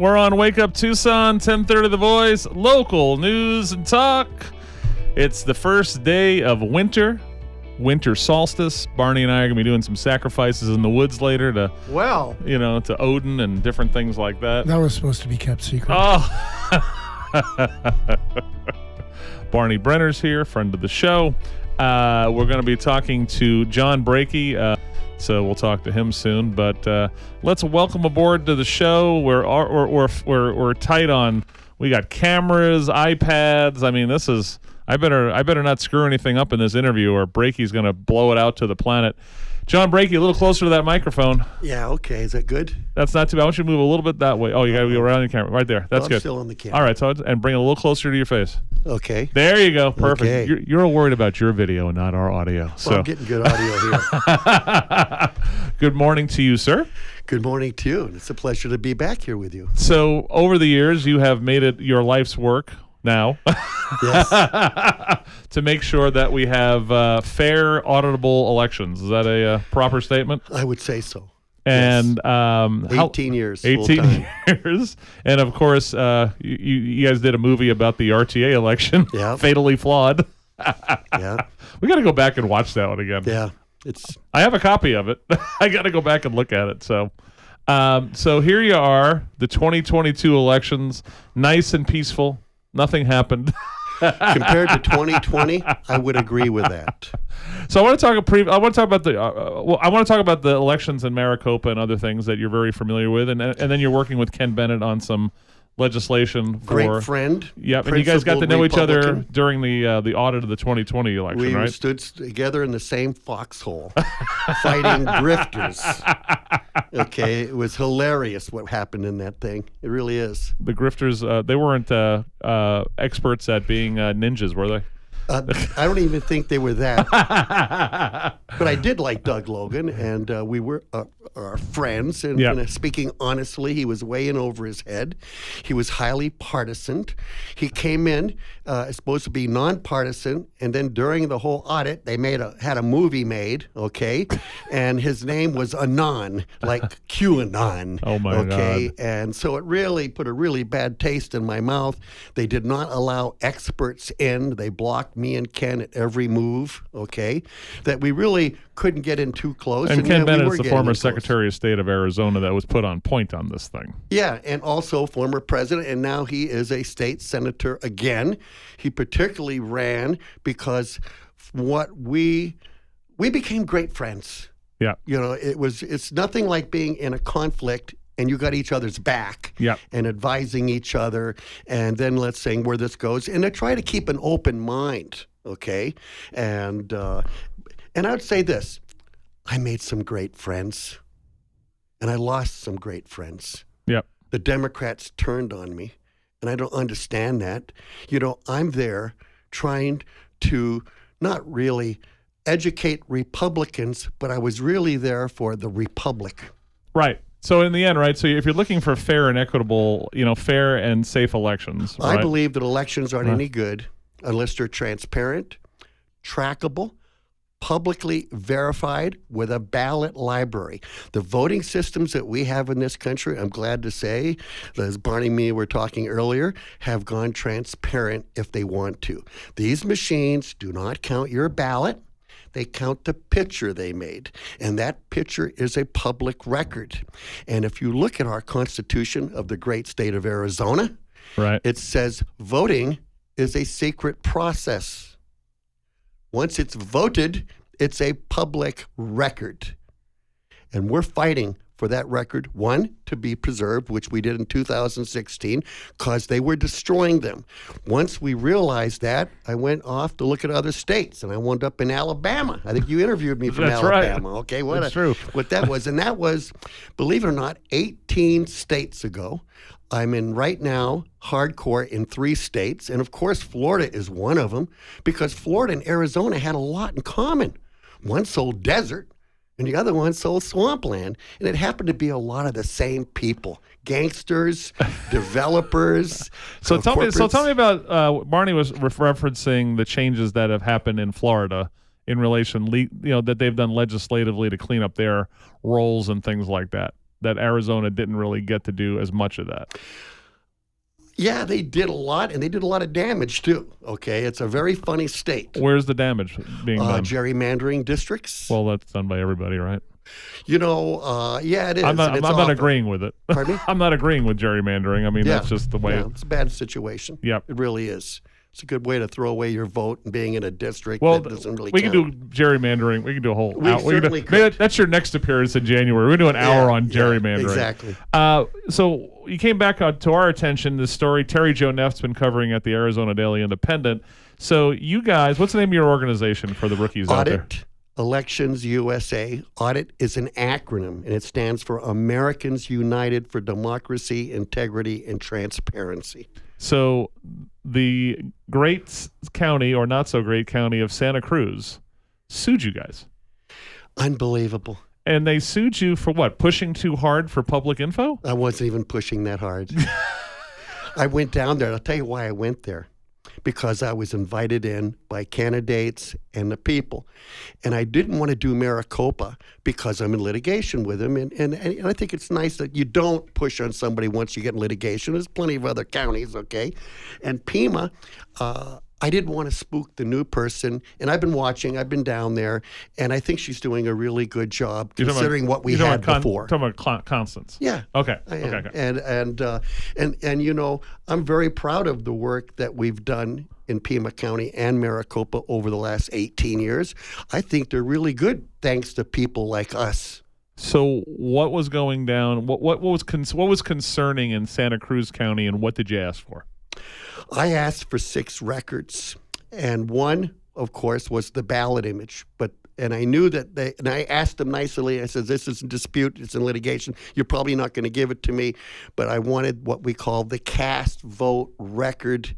We're on Wake Up Tucson, 10:30 The Voice, local news and talk. It's the first day of winter solstice. Barney and I are going to be doing some sacrifices in the woods later to Odin and different things like that. That was supposed to be kept secret. Oh. Barney Brenner's here, friend of the show. We're going to be talking to John Brakey, so we'll talk to him soon. But let's welcome aboard to the show. We're tight on. We got cameras, iPads. I mean, this is. I better not screw anything up in this interview, or Brakey's going to blow it out to the planet. John Brakey, a little closer to that microphone. Yeah, okay. Is that good? That's not too bad. I want you to move a little bit that way. Oh, you got to go around the camera. Right there. That's good. I'm still on the camera. All right, and bring it a little closer to your face. Okay. There you go. Perfect. Okay. You're worried about your video and not our audio. Well, so I'm getting good audio here. Good morning to you, sir. Good morning to you. It's a pleasure to be back here with you. So over the years, you have made it your life's work now Yes. to make sure that we have fair, auditable elections. Is that a proper statement? I would say so. And yes. 18 years. 18 years. And of course, you guys did a movie about the RTA election, Yep. fatally flawed. Yeah. We got to go back and watch that one again. Yeah. I have a copy of it. I got to go back and look at it. So here you are, the 2022 elections, nice and peaceful. Nothing happened. Compared to 2020, I would agree with that. So I want to talk about the elections in Maricopa and other things that you're very familiar with, and then you're working with Ken Bennett on some legislation for great friend. Yep, and you guys got to know each other Republican. during the audit of the 2020 election, We right? stood together in the same foxhole, fighting grifters. Okay, it was hilarious what happened in that thing. It really is. The grifters, they weren't experts at being ninjas, were they? I don't even think they were that. But I did like Doug Logan, and we were friends. And, Yep. and speaking honestly, he was way in over his head. He was highly partisan. He came in supposed to be nonpartisan, and then during the whole audit, they had a movie made, okay? And his name was Anon, like QAnon. Oh, my okay? God. And so it really put a really bad taste in my mouth. They did not allow experts in. They blocked me and Ken at every move, okay? That we really couldn't get in too close. And Ken yet we Bennett were is the getting former in close. Secretary of State of Arizona that was put on point on this thing. Yeah, and also former president, and now he is a state senator again. He particularly ran because we became great friends. Yeah. You know, it's nothing like being in a conflict and you got each other's back. Yep. And advising each other, and then let's say where this goes, and to try to keep an open mind, okay? And I would say this, I made some great friends, and I lost some great friends. Yep. The Democrats turned on me, and I don't understand that. You know, I'm there trying to not really educate Republicans, but I was really there for the Republic. Right. So in the end, right, so if you're looking for fair and equitable, fair and safe elections, right? I believe that elections aren't any good unless they're transparent, trackable, publicly verified with a ballot library. The voting systems that we have in this country, I'm glad to say, as Barney and me were talking earlier, have gone transparent if they want to. These machines do not count your ballot. They count the picture they made, and that picture is a public record. And if you look at our Constitution of the great state of Arizona, right, it says voting is a secret process. Once it's voted, it's a public record. And we're fighting for that record, one, to be preserved, which we did in 2016, because they were destroying them. Once we realized that, I went off to look at other states, and I wound up in Alabama. I think you interviewed me from That's Alabama. right. Okay, That's true. What that was. And that was, believe it or not, 18 states ago. I'm in right now hardcore in 3 states. And of course, Florida is one of them, because Florida and Arizona had a lot in common. One sold desert, and the other one sold swampland. And it happened to be a lot of the same people, gangsters, developers. So tell me corporates. about, Barney was referencing the changes that have happened in Florida in relation, that they've done legislatively to clean up their roles and things like that. that Arizona didn't really get to do as much of that. Yeah, they did a lot, and they did a lot of damage, too, okay? It's a very funny state. Where's the damage being done? Gerrymandering districts. Well, that's done by everybody, right? Yeah, it is. I'm not agreeing with it. Pardon me? I'm not agreeing with gerrymandering. I mean, that's just the way. Yeah, it's a bad situation. Yep. It really is. It's a good way to throw away your vote and being in a district that doesn't really we count. can do gerrymandering. We can do a whole We hour. certainly could. Maybe that's your next appearance in January. We're going to do an hour on gerrymandering. Exactly. So you came back to our attention, this story Terry Jo Neff's been covering at the Arizona Daily Independent. So you guys, what's the name of your organization for the rookies out there? Audit Elections USA. Audit is an acronym, and it stands for Americans United for Democracy, Integrity, and Transparency. So the great county, or not so great county, of Santa Cruz sued you guys. Unbelievable. And they sued you for what? Pushing too hard for public info? I wasn't even pushing that hard. I went down there. I'll tell you why I went there. Because I was invited in by candidates and the people. And I didn't want to do Maricopa because I'm in litigation with them. And I think it's nice that you don't push on somebody once you get in litigation. There's plenty of other counties, okay? And Pima, I didn't want to spook the new person. And I've been watching. I've been down there. And I think she's doing a really good job considering what we had before. Talking about Constance. Yeah. Okay. Okay. And I'm very proud of the work that we've done in Pima County and Maricopa over the last 18 years. I think they're really good thanks to people like us. So what was going down? What was concerning in Santa Cruz County, and what did you ask for? I asked for 6 records, and one, of course, was the ballot image. And I knew that and I asked them nicely. I said, "This is in dispute. It's in litigation. You're probably not going to give it to me, but I wanted what we call the cast vote record,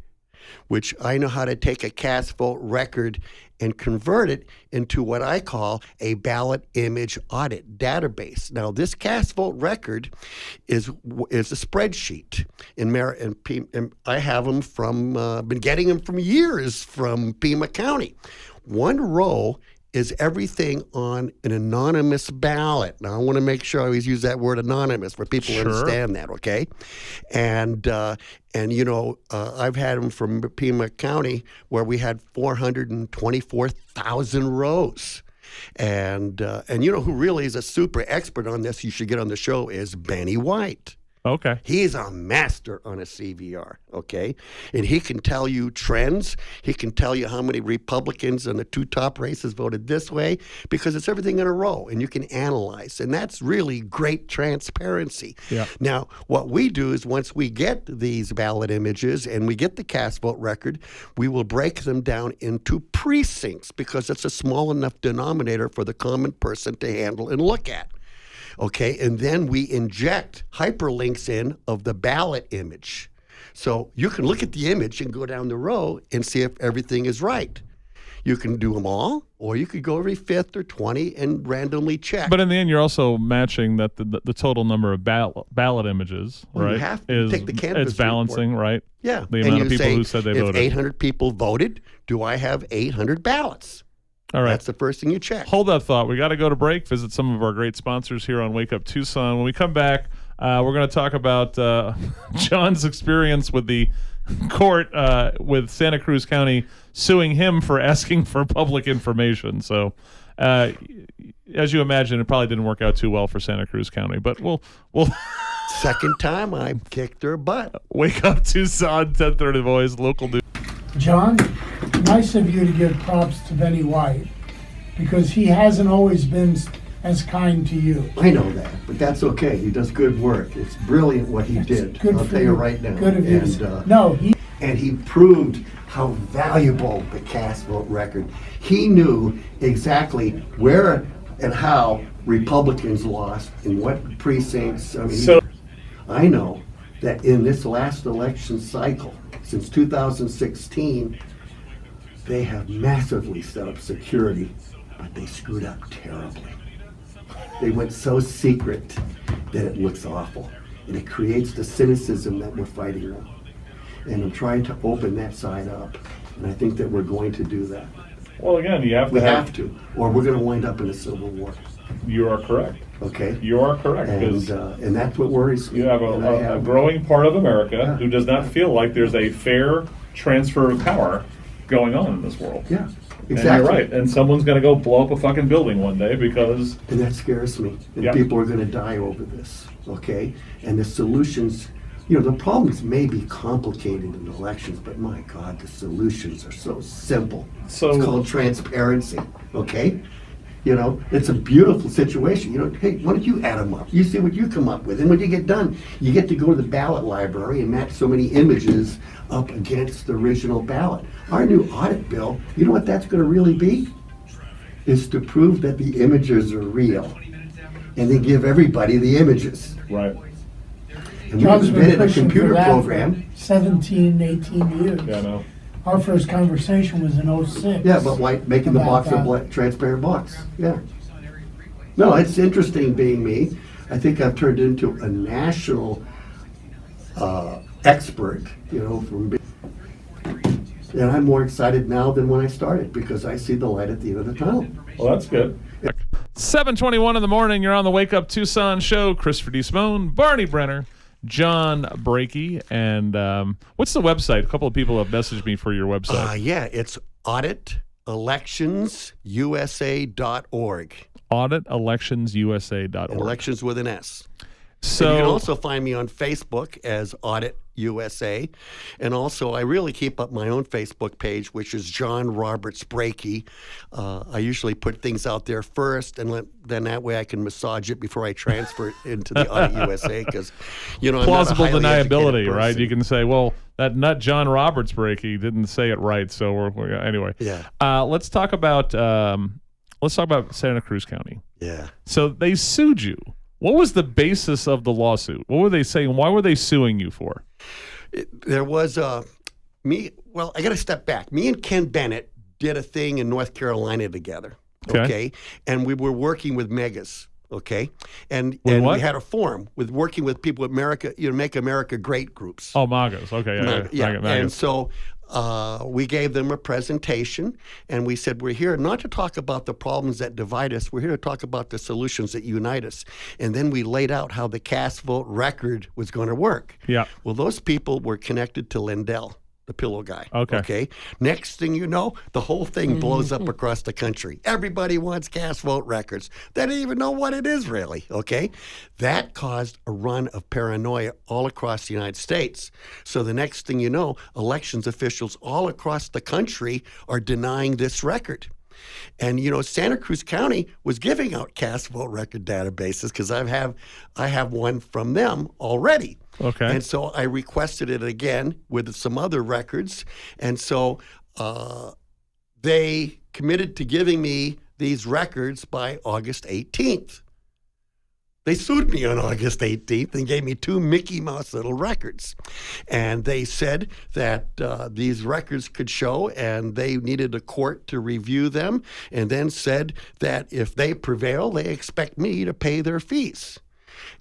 which I know how to take a cast vote record and convert it into what I call a ballot image audit database." Now, this cast vote record is a spreadsheet, and I have them been getting them from years from Pima County. One row is everything on an anonymous ballot. Now, I want to make sure I always use that word anonymous for people to understand that, okay? And I've had them from Pima County where we had 424,000 rows. And who really is a super expert on this, you should get on the show, is Benny White. Okay. He's a master on a CVR, okay? And he can tell you trends. He can tell you how many Republicans in the 2 top races voted this way, because it's everything in a row, and you can analyze. And that's really great transparency. Yeah. Now, what we do is once we get these ballot images and we get the cast vote record, we will break them down into precincts, because it's a small enough denominator for the common person to handle and look at. Okay, and then we inject hyperlinks in of the ballot image. So you can look at the image and go down the row and see if everything is right. You can do them all, or you could go every 5th or 20 and randomly check. But in the end, you're also matching that the total number of ballot images, right? You have to take the canvas It's balancing, report. Right? Yeah. The amount of people who said they voted. If 800 people voted, do I have 800 ballots? All right. That's the first thing you check. Hold that thought. We got to go to break, visit some of our great sponsors here on Wake Up Tucson. When we come back, we're going to talk about John's experience with the court with Santa Cruz County suing him for asking for public information. So, as you imagine, it probably didn't work out too well for Santa Cruz County, but we'll Second time I kicked their butt. Wake Up Tucson, 1030 Voice, local news. John, nice of you to give props to Benny White, because he hasn't always been as kind to you. I know that, but that's okay. He does good work. It's brilliant what he did. Good I'll for tell you right now. Good of you. And, and he proved how valuable the cast vote record. He knew exactly where and how Republicans lost in what precincts. I know that in this last election cycle, since 2016, they have massively set up security, but they screwed up terribly. They went so secret that it looks awful, and it creates the cynicism that we're fighting on. And I'm trying to open that side up, and I think that we're going to do that. Well, again, We have to, or we're going to wind up in a civil war. You are correct. Okay. You are correct. And that's what worries me. You have a growing part of America who does not feel like there's a fair transfer of power going on in this world. Yeah, exactly. And you're right. And someone's going to go blow up a fucking building one day because... And that scares me. And Yep. people are going to die over this, okay? And the solutions, the problems may be complicated in elections, but my God, the solutions are so simple. So- it's called transparency, okay? It's a beautiful situation. Hey, why don't you add them up? You see what you come up with. And when you get done, you get to go to the ballot library and match so many images up against the original ballot. Our new audit bill, you know what that's going to really be? Is to prove that the images are real. And then give everybody the images. Right. And John's we been invented a pushing computer for that program. for 17, 18 years. Yeah, no. Our first conversation was in '06. Yeah, but like making the about box a that. transparent box. Yeah. No, it's interesting being me. I think I've turned into a national expert, and I'm more excited now than when I started because I see the light at the end of the tunnel. Well, that's good. 7:21 in the morning. You're on the Wake Up Tucson show. Christopher D. Simone, Barney Brenner, John Brakey, and what's the website? A couple of people have messaged me for your website. Yeah, it's auditelectionsusa.org. AuditElectionsUSA.org. And elections with an S. So And you can also find me on Facebook as Audit USA. And also, I really keep up my own Facebook page, which is John Roberts Brakey. I usually put things out there first, and then that way I can massage it before I transfer it into the Audit USA. Because, plausible I'm not a highly deniability, educated right? person. You can say, well, that nut John Roberts Brakey didn't say it right, so we're anyway. Yeah. Let's talk about Santa Cruz County. Yeah. So they sued you. What was the basis of the lawsuit? What were they saying? Why were they suing you for? There was me. Well, I got to step back. Me and Ken Bennett did a thing in North Carolina together. Okay. And we were working with megas. Okay. And With what? we had a forum with working with people with America, Make America Great groups. Oh, MAGAs. Okay. Yeah. MAGA. And so we gave them a presentation, and we said, we're here not to talk about the problems that divide us. We're here to talk about the solutions that unite us. And then we laid out how the cast vote record was going to work. Yeah. Well, those people were connected to Lindell, the pillow guy. Okay. Next thing you know, the whole thing blows up across the country. Everybody wants cast vote records. They don't even know what it is really. Okay. That caused a run of paranoia all across the United States. So the next thing you know, elections officials all across the country are denying this record. And Santa Cruz County was giving out cast vote record databases because I have one from them already. Okay. And so I requested it again with some other records. And so they committed to giving me these records by August 18th. They sued me on August 18th and gave me 2 Mickey Mouse little records. And they said that these records could show, and they needed a court to review them, and then said that if they prevail, they expect me to pay their fees.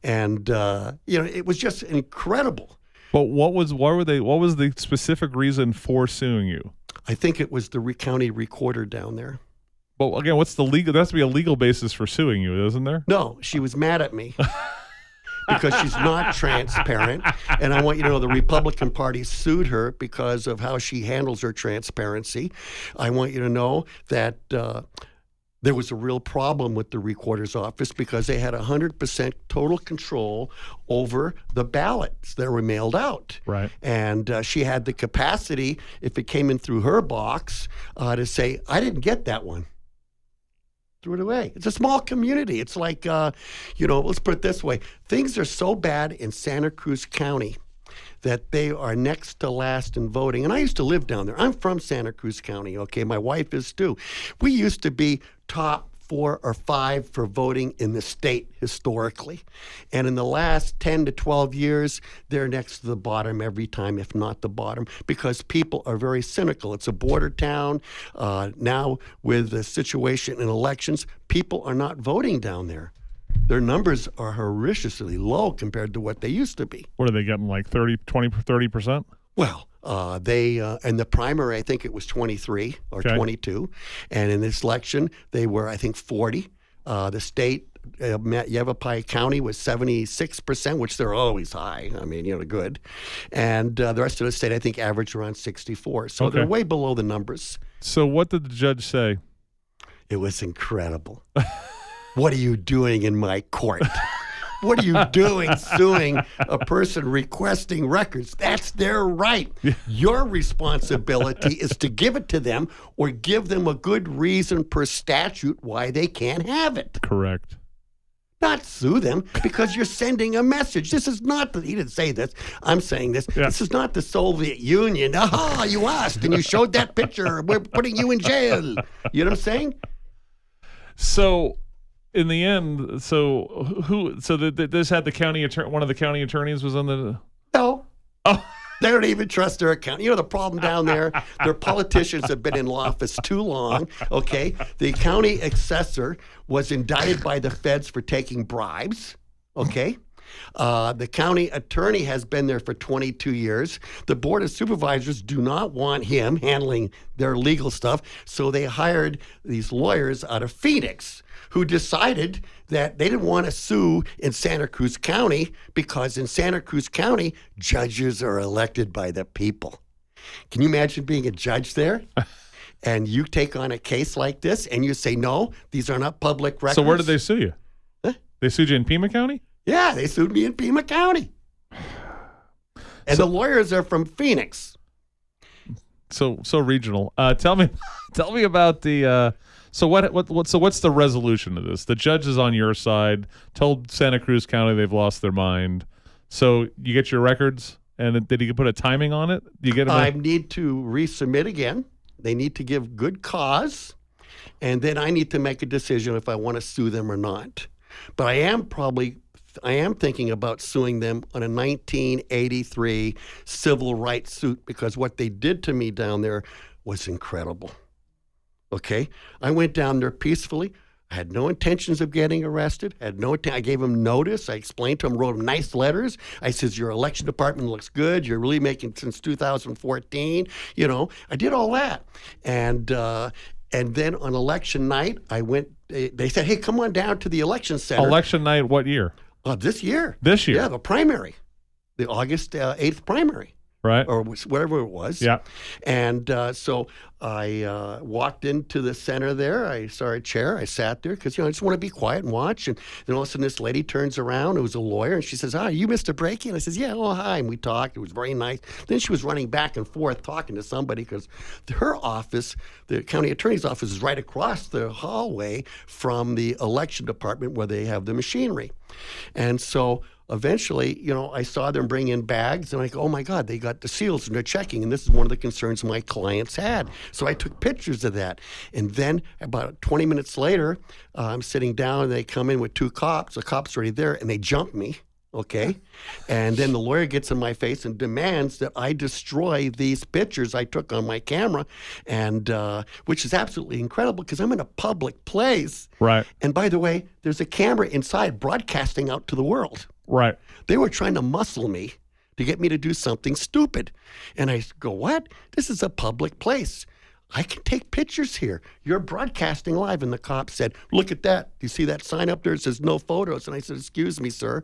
And, it was just incredible. But what was the specific reason for suing you? I think it was the county recorder down there. Well, again, what's the legal? There has to be a legal basis for suing you, isn't there? No, she was mad at me because she's not transparent. And I want you to know the Republican Party sued her because of how she handles her transparency. I want you to know that there was a real problem with the recorder's office because they had 100% total control over the ballots that were mailed out. Right. And she had the capacity, if it came in through her box, to say, I didn't get that one. Threw it away. It's a small community. It's like, let's put it this way. Things are so bad in Santa Cruz County that they are next to last in voting. And I used to live down there. I'm from Santa Cruz County, okay? My wife is too. We used to be top 4 or 5 for voting in the state historically. And in the last 10 to 12 years, they're next to the bottom every time, if not the bottom, because people are very cynical. It's a border town. Now, with the situation in elections, people are not voting down there. Their numbers are horrifically low compared to what they used to be. What are they getting, like 30%? Well, they in the primary, I think it was 23 or 22. And in this election, they were, I think, 40. The state, Yavapai County was 76%, which they're always high. I mean, good. And the rest of the state, I think, averaged around 64. So they're way below the numbers. So what did the judge say? It was incredible. What are you doing in my court? What are you doing suing a person requesting records? That's their right. Your responsibility is to give it to them or give them a good reason per statute why they can't have it. Correct. Not sue them because you're sending a message. This is not, he didn't say this, I'm saying this. Yeah. This is not the Soviet Union. Aha, you asked and you showed that picture. We're putting you in jail. You know what I'm saying? So... in the end, this had the county attorney. One of the county attorneys was on the. No. Oh. They don't even trust their account. The problem down there, their politicians have been in office too long, okay? The county assessor was indicted by the feds for taking bribes, okay? The county attorney has been there for 22 years. The board of supervisors do not want him handling their legal stuff, so they hired these lawyers out of Phoenix who decided that they didn't want to sue in Santa Cruz County because in Santa Cruz County, judges are elected by the people. Can you imagine being a judge there? And you take on a case like this and you say, no, these are not public records. So where did they sue you? Huh? They sued you in Pima County? Yeah, they sued me in Pima County. And the lawyers are from Phoenix. So regional. Tell me about the so what's the resolution of this? The judge is on your side, told Santa Cruz County they've lost their mind. So you get your records, and did he put a timing on it? Do you get them? I need to resubmit again. They need to give good cause, and then I need to make a decision if I want to sue them or not. But I am thinking about suing them on a 1983 civil rights suit because what they did to me down there was incredible. Okay? I went down there peacefully. I had no intentions of getting arrested. I gave them notice. I explained to them, wrote them nice letters. I says, your election department looks good. You're really making since 2014. I did all that. And then on election night, I went, they said, hey, come on down to the election center. Election night, what year? This year. This year? Yeah, the primary. The August 8th primary. Right. Or whatever it was. Yeah. And so I walked into the center there. I saw a chair. I sat there because, I just want to be quiet and watch. And then all of a sudden this lady turns around. It was a lawyer. And she says, are you Mr. Brakey? And I says, yeah, oh, hi. And we talked. It was very nice. Then she was running back and forth talking to somebody because her office, the county attorney's office, is right across the hallway from the election department where they have the machinery. And so eventually, I saw them bring in bags, and I go, oh, my God, they got the seals, and they're checking, and this is one of the concerns my clients had. So I took pictures of that. And then about 20 minutes later, I'm sitting down, and they come in with two cops. The cop's already there, and they jump me, okay? And then the lawyer gets in my face and demands that I destroy these pictures I took on my camera, and which is absolutely incredible because I'm in a public place. Right. And by the way, there's a camera inside broadcasting out to the world. Right. They were trying to muscle me to get me to do something stupid. And I go, what? This is a public place. I can take pictures here. You're broadcasting live. And the cop said, look at that. Do you see that sign up there? It says no photos. And I said, excuse me, sir.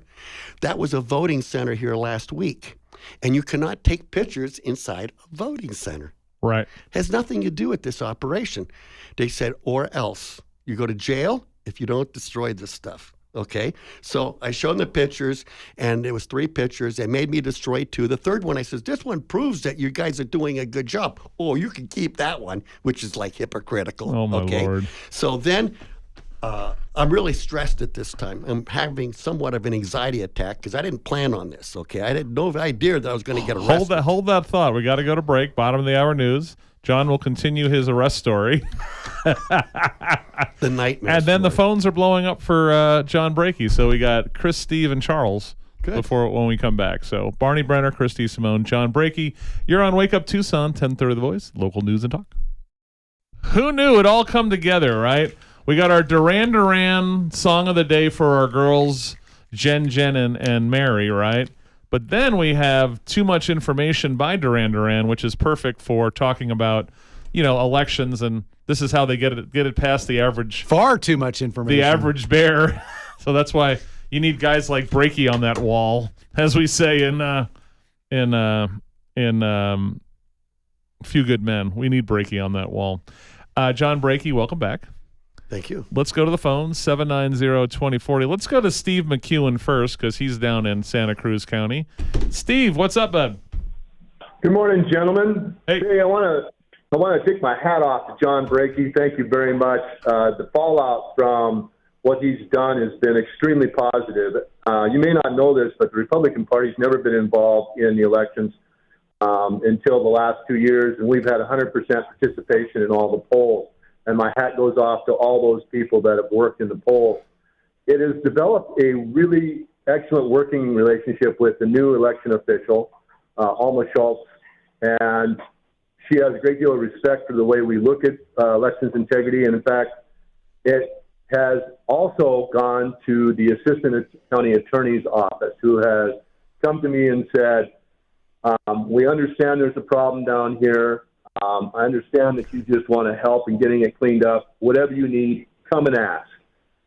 That was a voting center here last week. And you cannot take pictures inside a voting center. Right. Has nothing to do with this operation. They said, or else. You go to jail if you don't destroy this stuff. Okay, so I showed them the pictures, and it was 3 pictures. They made me destroy 2. The third one, I says, this one proves that you guys are doing a good job. Oh, you can keep that one, which is like hypocritical. Oh, my okay? Lord. So then I'm really stressed at this time. I'm having somewhat of an anxiety attack because I didn't plan on this, okay? I had no idea that I was going to get arrested. Hold that thought. We got to go to break. Bottom of the hour news. John will continue his arrest story. The nightmare. And then story. the phones are blowing up for John Brakey. So we got Chris, Steve, and Charles when we come back. So Barney Brenner, Christy Simone, John Brakey. You're on Wake Up Tucson, 10:30 The Voice, local news and talk. Who knew it all come together, right? We got our Duran Duran song of the day for our girls, Jen, and Mary, right? But then we have Too Much Information by Duran Duran, which is perfect for talking about elections, and this is how they get it past the average. Far too much information. The average bear. So that's why you need guys like Brakey on that wall, as we say in Few Good Men. We need Brakey on that wall. John Brakey, welcome back. Thank you. Let's go to the phone, 790-2040. Let's go to Steve McEwen first, because he's down in Santa Cruz County. Steve, what's up, bud? Good morning, gentlemen. Hey, I want to take my hat off to John Brakey. Thank you very much. The fallout from what he's done has been extremely positive. You may not know this, but the Republican Party's never been involved in the elections until the last 2 years, and we've had 100% participation in all the polls. And my hat goes off to all those people that have worked in the polls. It has developed a really excellent working relationship with the new election official, Alma Schultz, and she has a great deal of respect for the way we look at elections integrity. And in fact, it has also gone to the Assistant County Attorney's Office, who has come to me and said, we understand there's a problem down here. I understand that you just want to help in getting it cleaned up. Whatever you need, come and ask.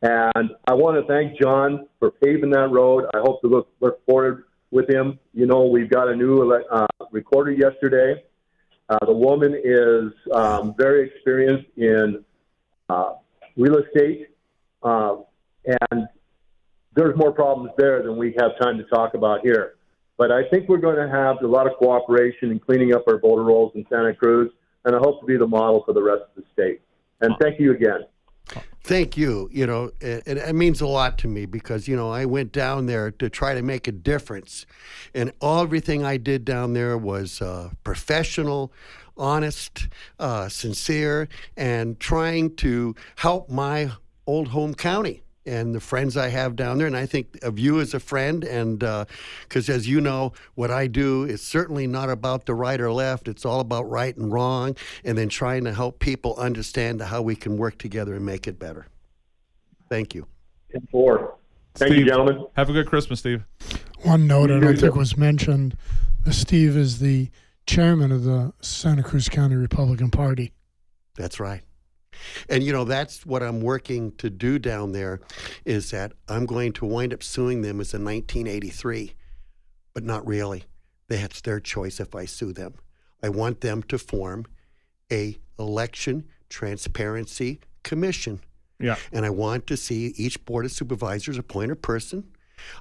And I want to thank John for paving that road. I hope to look forward with him. We've got a new recorder yesterday. The woman is very experienced in real estate, and there's more problems there than we have time to talk about here. But I think we're going to have a lot of cooperation in cleaning up our voter rolls in Santa Cruz, and I hope to be the model for the rest of the state. And thank you again. Thank you. It means a lot to me because, I went down there to try to make a difference. And everything I did down there was professional, honest, sincere, and trying to help my old home county and the friends I have down there. And I think of you as a friend, and because as you know, what I do is certainly not about the right or left. It's all about right and wrong, and then trying to help people understand how we can work together and make it better. Thank you. Thank you, gentlemen. Have a good Christmas, Steve. One note I don't think was mentioned, Steve is the chairman of the Santa Cruz County Republican Party. That's right. And, that's what I'm working to do down there, is that I'm going to wind up suing them as in 1983, but not really. That's their choice if I sue them. I want them to form a election transparency commission. Yeah. And I want to see each board of supervisors appoint a person.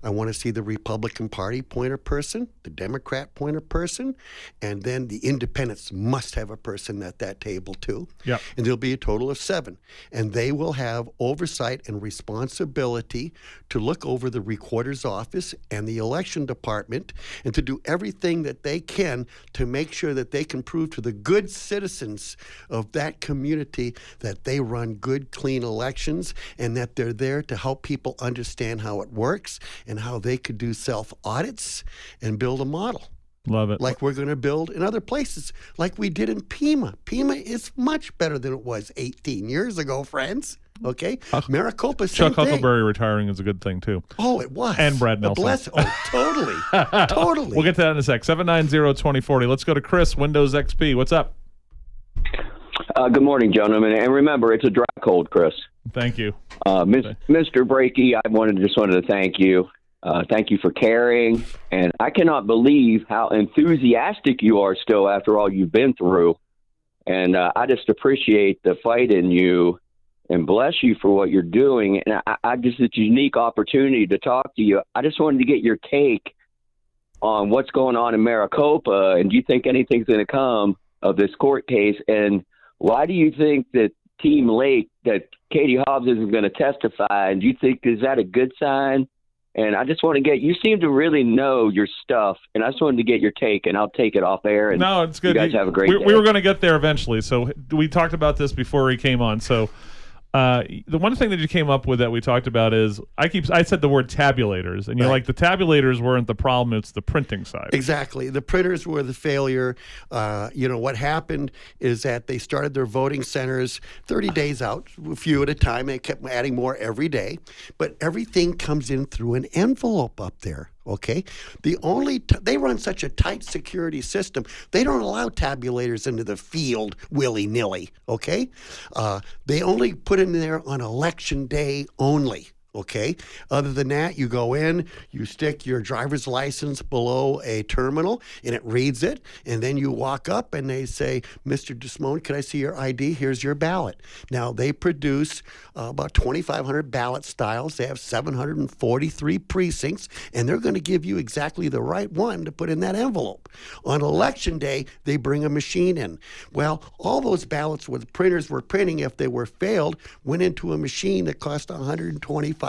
I want to see the Republican Party appoint a person, the Democrat appoint a person, and then the independents must have a person at that table too. Yeah. And there'll be a total of 7. And they will have oversight and responsibility to look over the recorder's office and the election department and to do everything that they can to make sure that they can prove to the good citizens of that community that they run good, clean elections and that they're there to help people understand how it works and how they could do self-audits and build a model. Love it. Like we're going to build in other places, like we did in Pima. Pima is much better than it was 18 years ago, friends. Okay? Maricopa, same Chuck thing. Huckleberry retiring is a good thing, too. Oh, it was. And Brad Nelson. Totally. Totally. We'll get to that in a sec. 790-2040. Let's go to Chris, Windows XP. What's up? Good morning, gentlemen. And remember, it's a dry cold, Chris. Thank you. Mr. Brakey, I just wanted to thank you. Thank you for caring. And I cannot believe how enthusiastic you are still after all you've been through. And I just appreciate the fight in you and bless you for what you're doing. And I just, it's a unique opportunity to talk to you. I just wanted to get your take on what's going on in Maricopa. And do you think anything's going to come of this court case? And why do you think that Team Lake, that Katie Hobbs isn't going to testify? And do you think, is that a good sign? And I just want to get, you seem to really know your stuff, and I just wanted to get your take, and I'll take it off air. And no, it's good. You guys have a great day. We were going to get there eventually, so we talked about this before he came on. So the one thing that you came up with that we talked about is I said the word tabulators, and you're like, the tabulators weren't the problem; it's the printing side. Exactly, the printers were the failure. What happened is that they started their voting centers 30 days out, a few at a time. They kept adding more every day, but everything comes in through an envelope up there. Okay, they run such a tight security system. They don't allow tabulators into the field willy nilly. Okay, they only put in there on election day only. Okay. Other than that, you go in, you stick your driver's license below a terminal, and it reads it. And then you walk up, and they say, "Mr. Desmond, can I see your ID? Here's your ballot." Now they produce about 2,500 ballot styles. They have 743 precincts, and they're going to give you exactly the right one to put in that envelope. On election day, they bring a machine in. Well, all those ballots where the printers were printing, if they were failed, went into a machine that cost $125,000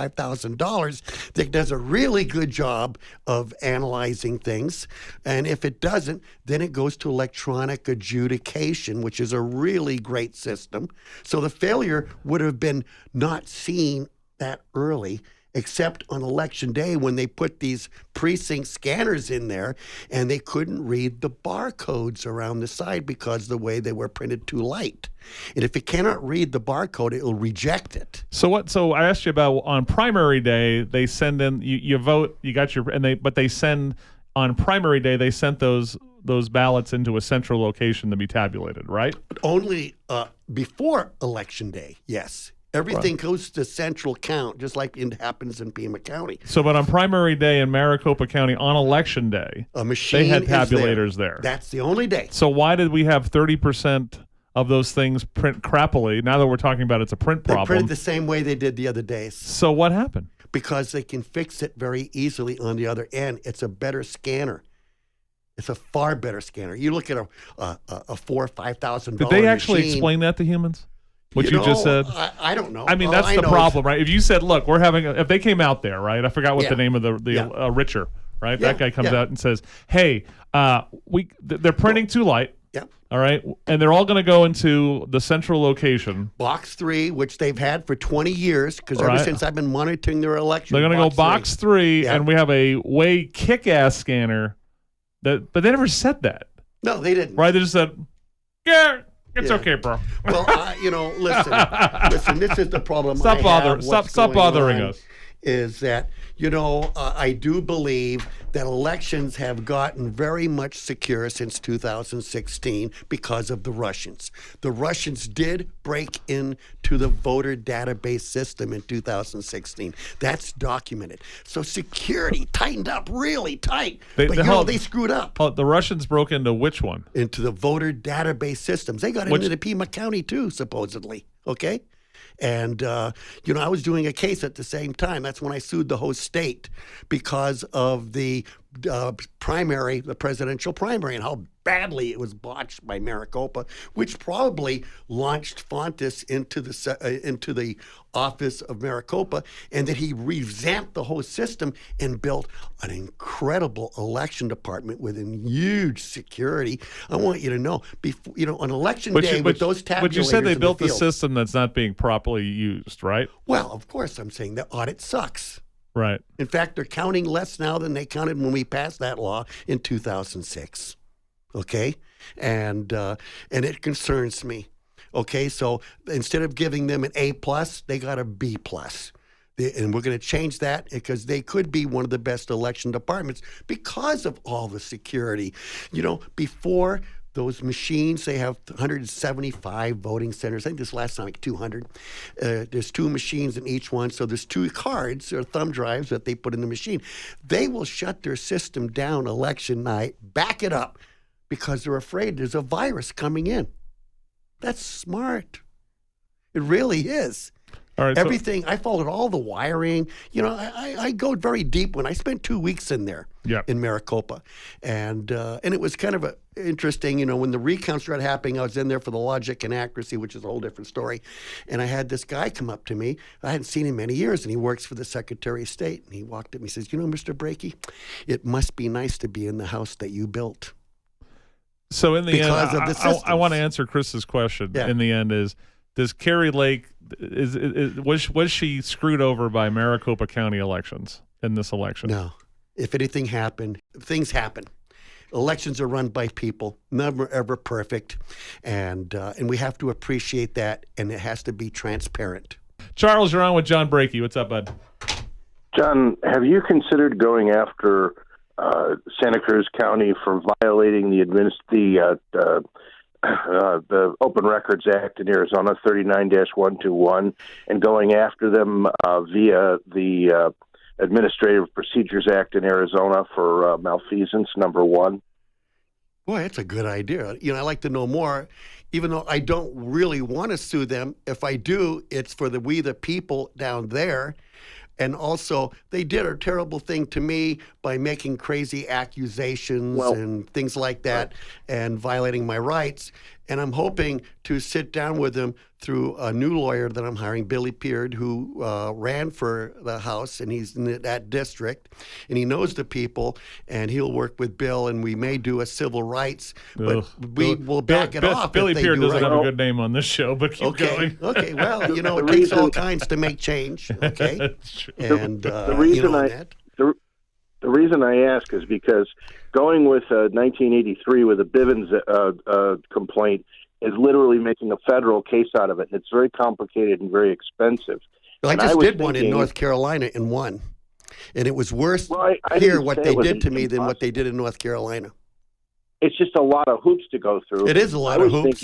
that does a really good job of analyzing things. And if it doesn't, then it goes to electronic adjudication, which is a really great system. So the failure would have been not seen that early, except on election day when they put these precinct scanners in there and they couldn't read the barcodes around the side because the way they were printed too light. And if it cannot read the barcode, it will reject it. So I asked you about on primary day, they send in, you vote, you got your, but they send, on primary day, they sent those ballots into a central location to be tabulated, right? Only before election day, yes. Everything goes to central count, just like it happens in Pima County. So, but on primary day in Maricopa County, on election day, a machine they had tabulators there. That's the only day. So why did we have 30% of those things print crappily? Now that we're talking about it's a print problem. They printed the same way they did the other days. So what happened? Because they can fix it very easily on the other end. It's a better scanner. It's a far better scanner. You look at a $4,000 or $5,000 Did they actually machine, explain that to humans? What you just said? I don't know. I mean, that's the problem, right? If you said, look, we're having, if they came out there, right? I forgot what the name of the Richer, right? That guy comes out and says, hey, they're printing too light. Yeah. All right. And they're all going to go into the central location. Box 3, which they've had for 20 years, because ever since I've been monitoring their election. They're going to go box 3, and we have a way kick-ass scanner. But they never said that. No, they didn't. Right? They just said, yeah. It's okay, bro. Well, listen. This is the problem. Stop bothering us. Is that I do believe that elections have gotten very much secure since 2016 because of the Russians. The Russians did break into the voter database system in 2016. That's documented. So security tightened up really tight. They screwed up. Oh, the Russians broke into which one? Into the voter database systems. They got into the Pima County too, supposedly. Okay? And, I was doing a case at the same time. That's when I sued the whole state because of the presidential primary, and how badly it was botched by Maricopa, which probably launched Fontes into the office of Maricopa, and that he revamped the whole system and built an incredible election department with huge security. I want you to know, before, on election day with those tabulators. But you said they built the a system that's not being properly used, right? Well, of course, I'm saying the audit sucks. Right. In fact, they're counting less now than they counted when we passed that law in 2006. Okay? And it concerns me. Okay? So instead of giving them an A+, they got a B+. And we're going to change that because they could be one of the best election departments because of all the security. Before those machines, they have 175 voting centers. I think this last time, like 200. There's 2 machines in each one. So there's 2 cards or thumb drives that they put in the machine. They will shut their system down election night, back it up, because they're afraid there's a virus coming in. That's smart. It really is. All right, everything. I followed all the wiring. I go very deep. When I spent 2 weeks in there in Maricopa, and it was kind of interesting. When the recount started happening, I was in there for the logic and accuracy, which is a whole different story. And I had this guy come up to me. I hadn't seen him in many years, and he works for the Secretary of State. And he walked up and he says, Mr. Brakey, it must be nice to be in the house that you built. So in the end, I want to answer Chris's question. Yeah. In the end, does Carrie Lake was she screwed over by Maricopa County elections in this election? No. If anything happened, things happen. Elections are run by people, never ever perfect, and we have to appreciate that, and it has to be transparent. Charles, you're on with John Brakey. What's up, bud? John, have you considered going after Santa Cruz County for violating the Open Records Act in Arizona, 39-121, and going after them via the Administrative Procedures Act in Arizona for malfeasance, number 1? Boy, that's a good idea. I'd like to know more, even though I don't really want to sue them. If I do, it's for we the people down there. And also, they did a terrible thing to me by making crazy accusations and things like that and violating my rights. And I'm hoping to sit down with them through a new lawyer that I'm hiring, Billy Peard, who ran for the House, and he's in that district, and he knows the people, and he'll work with Bill, and we may do a civil rights, but we will back it off. Billy if they Peard do doesn't right. have a good name on this show, but keep going. Okay, well, it takes all kinds to make change, okay? And the reason I ask is because going with 1983 with a Bivens complaint is literally making a federal case out of it. It's very complicated and very expensive. Well, I just did one in North Carolina and won. And it was worse here what they did to me than what they did in North Carolina. It's just a lot of hoops to go through. It is a lot of hoops,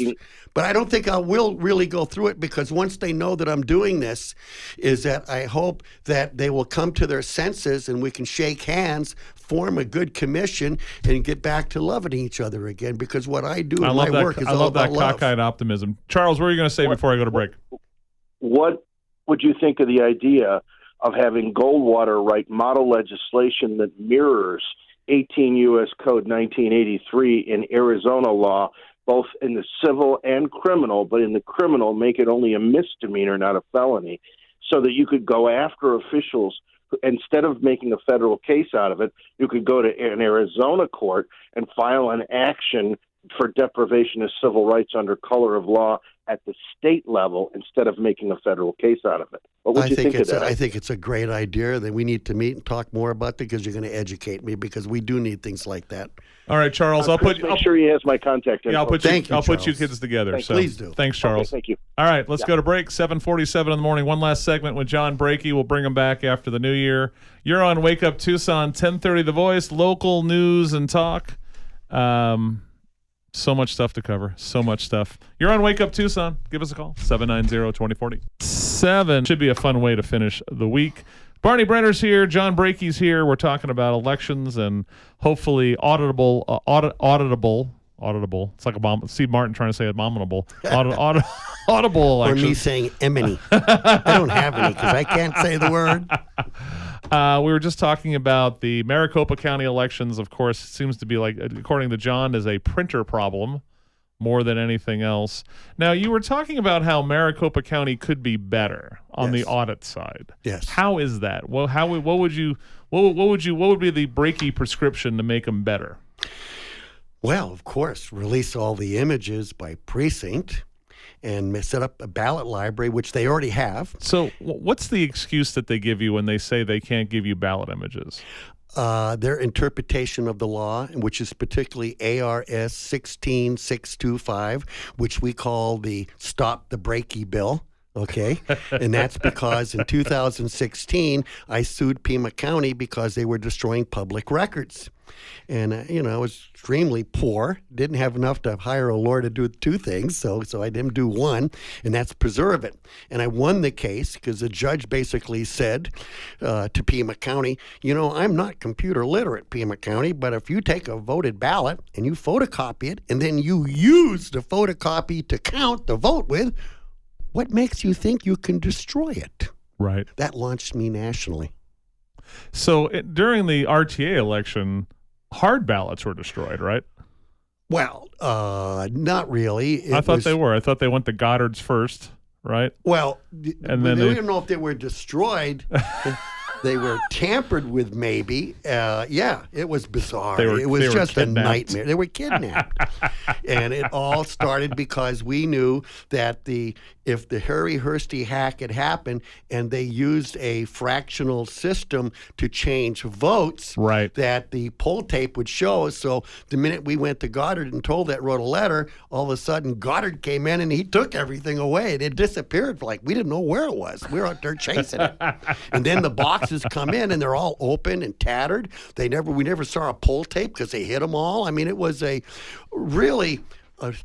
but I don't think I will really go through it, because once they know that I'm doing this, is that I hope that they will come to their senses and we can shake hands, form a good commission, and get back to loving each other again, because what I do in my work is all about love. I love that cockeyed optimism. Charles, what are you going to say before I go to break? What would you think of the idea of having Goldwater write model legislation that mirrors 18 U.S. Code 1983 in Arizona law, both in the civil and criminal, but in the criminal make it only a misdemeanor, not a felony, so that you could go after officials. Instead of making a federal case out of it, you could go to an Arizona court and file an action for deprivation of civil rights under color of law at the state level instead of making a federal case out of it. What would you think of that? I think it's a great idea that we need to meet and talk more about, because you're going to educate me, because we do need things like that. All right, Charles, make sure he has my contact info. Yeah, I'll put you kids together. Please do. Thanks, Charles. Okay, thank you. All right, let's go to break. 7:47 in the morning. One last segment with John Brakey. We'll bring him back after the new year. You're on Wake Up Tucson, 10:30 The Voice, local news and talk. So much stuff to cover. So much stuff. You're on Wake Up Tucson. Give us a call. 790-2040. 7 should be a fun way to finish the week. Barney Brenner's here. John Brakey's here. We're talking about elections and hopefully auditable. It's like Steve Martin trying to say abominable. Audible elections. Or me saying emony. I don't have any because I can't say the word. We were just talking about the Maricopa County elections. Of course, seems to be, like, according to John, is a printer problem more than anything else. Now, you were talking about how Maricopa County could be better on the audit side. Yes. How is that? Well, what would be the Brakey prescription to make them better? Well, of course, release all the images by precinct and set up a ballot library, which they already have. So what's the excuse that they give you when they say they can't give you ballot images? Their interpretation of the law, which is particularly ARS 16625, which we call the Stop the Brakey Bill. Okay, and that's because in 2016, I sued Pima County because they were destroying public records. And, I was extremely poor, didn't have enough to hire a lawyer to do two things, so I didn't do one, and that's preserve it. And I won the case because the judge basically said to Pima County, I'm not computer literate, Pima County, but if you take a voted ballot and you photocopy it, and then you use the photocopy to count the vote with, what makes you think you can destroy it? Right. That launched me nationally. So during the RTA election, hard ballots were destroyed, right? Well, not really. I thought they were. I thought they went to Goddard's first, right? Well, and then we don't know if they were destroyed. They were tampered with, maybe. Yeah, it was bizarre. It was just a nightmare. They were kidnapped. And it all started because we knew that the if the hurry-hursty hack had happened and they used a fractional system to change votes, Right. that the poll tape would show us. So the minute we went to Goddard and told that, wrote a letter, all of a sudden Goddard came in and he took everything away. It disappeared for we didn't know where it was. We were out there chasing it. And then the boxes come in and they're all open and tattered. We never saw a poll tape because they hit them all. I mean, it was a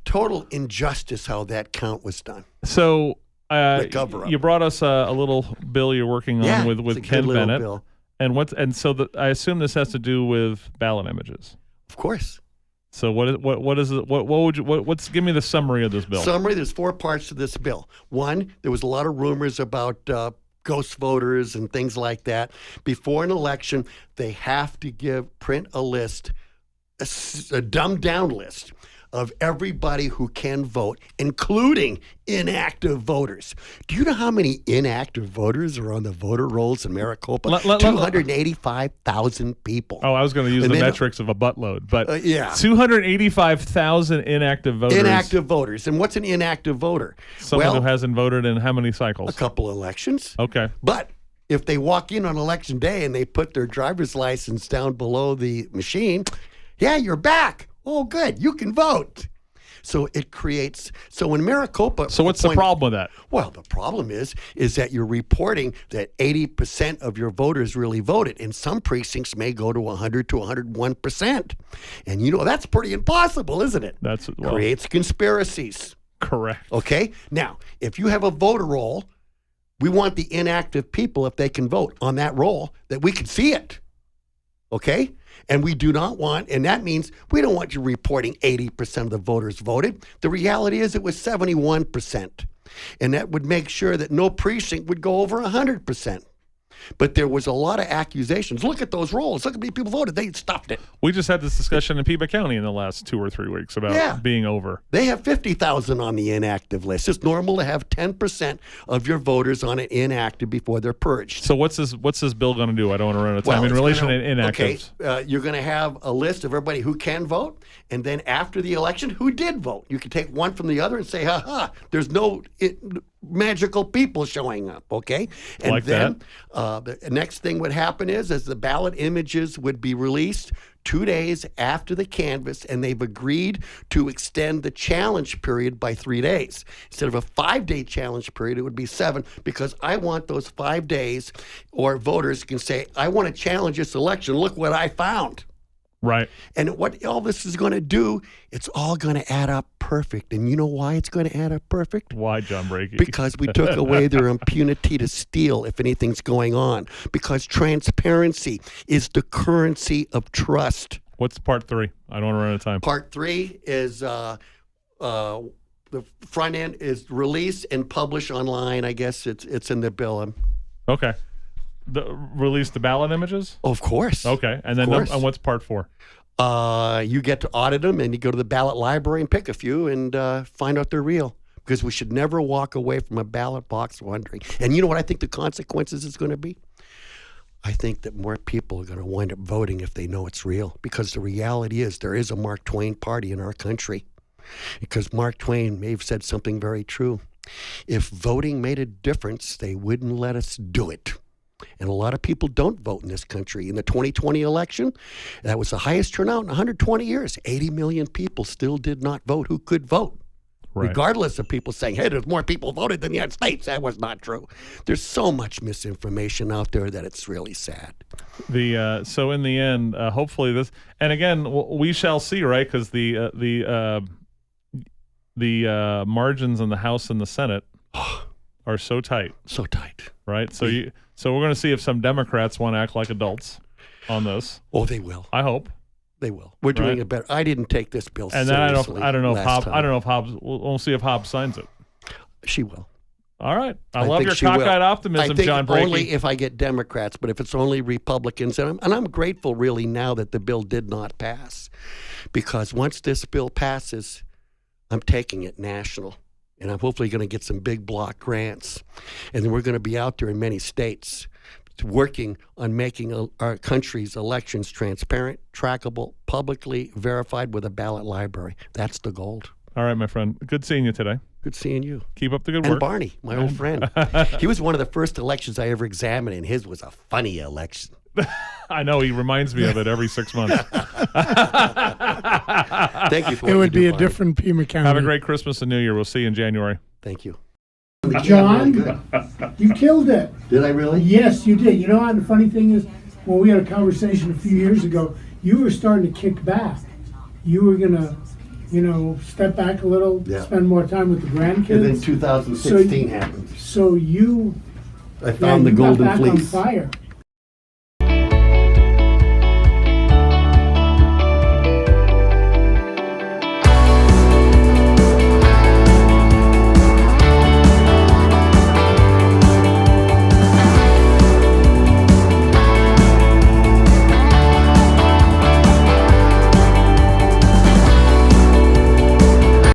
total injustice how that count was done. So The cover-up. you brought us a little bill you're working on Yeah, with it's a Ken good little Bennett. bill. And so I assume this has to do with ballot images. Of course. So what is it? What's give me the summary of this bill? Summary, there's 4 parts to this bill. One, there was a lot of rumors about ghost voters and things like that. Before an election, they have to print a list, a dumbed-down list of everybody who can vote, including inactive voters. Do you know how many inactive voters are on the voter rolls in Maricopa? 285,000 people. Oh, I was going to use And the then- metrics of a buttload, but yeah. 285,000 inactive voters. Inactive voters. And what's an inactive voter? Someone who hasn't voted in how many cycles? A couple elections. Okay. But if they walk in on election day and they put their driver's license down below the machine, yeah, you're back. Oh, good. You can vote. So it creates. So in Maricopa. So what's the problem with that? Well, the problem is that you're reporting that 80% of your voters really voted, and some precincts may go to 100 to 101%. And that's pretty impossible, isn't it? Creates conspiracies. Correct. Okay. Now, if you have a voter roll, we want the inactive people, if they can vote on that roll, that we can see it. Okay? And we do not want, and that means we don't want you reporting 80% of the voters voted. The reality is it was 71%. And that would make sure that no precinct would go over 100%. But there was a lot of accusations. Look at those rolls. Look at how many people voted. They stuffed it. We just had this discussion in Peaba County in the last 2 or 3 weeks about being over. They have 50,000 on the inactive list. It's normal to have 10% of your voters on an inactive before they're purged. So what's this bill going to do? I don't want to run out of time. In relation to inactives. Okay, you're going to have a list of everybody who can vote, and then after the election, who did vote. You can take one from the other and say, there's no magical people showing up, okay? And like then the next thing would happen is the ballot images would be released 2 days after the canvass, and they've agreed to extend the challenge period by 3 days. Instead of a 5-day challenge period, it would be 7, because I want those 5 days, or voters can say, I want to challenge this election. Look what I found. Right. And what all this is going to do, it's all going to add up perfect. And you know why it's going to add up perfect? Why, John Brakey? Because we took away their impunity to steal if anything's going on. Because transparency is the currency of trust. What's part 3? I don't want to run out of time. Part 3 is the front end is release and publish online. I guess it's in the bill. Okay. Release the ballot images? Of course. Okay. And then and what's part 4? You get to audit them, and you go to the ballot library and pick a few and find out they're real. Because we should never walk away from a ballot box wondering. And you know what I think the consequences is going to be? I think that more people are going to wind up voting if they know it's real. Because the reality is there is a Mark Twain party in our country. Because Mark Twain may have said something very true. If voting made a difference, they wouldn't let us do it. And a lot of people don't vote in this country. In the 2020 election, that was the highest turnout in 120 years. 80 million people still did not vote who could vote. Right. Regardless of people saying, hey, there's more people voted than the United States. That was not true. There's so much misinformation out there that it's really sad. So in the end, hopefully this, and again, we shall see, right? Because the margins in the House and the Senate are so tight. So tight. Right? So we're going to see if some Democrats want to act like adults on this. Oh, they will. I hope. They will. We're doing it better. I didn't take this bill and seriously. then I don't know if Hobbs. We'll see if Hobbs signs it. She will. All right. I love your cockeyed optimism, John Brakey. Only if I get Democrats, but if it's only Republicans, and I'm grateful really now that the bill did not pass, because once this bill passes, I'm taking it national, and I'm hopefully going to get some big block grants, and then we're going to be out there in many states working on making our country's elections transparent, trackable, publicly verified with a ballot library. That's the goal. All right, my friend. Good seeing you today. Good seeing you. Keep up the good And work. Barney, my old friend. He was one of the first elections I ever examined, and his was a funny election. I know, he reminds me of it every 6 months. Thank you for It what would you be do, a Barney. different Pima County. Have a great Christmas and New Year. We'll see you in January. Thank you. John, Really good. you killed it. Did I really? Yes, you did. You know what the funny thing is? When we had a conversation a few years ago, you were starting to kick back. You were going to, step back a little, Yeah. spend more time with the grandkids. And then 2016 happened. So you I found the you got golden back on fleece. fire.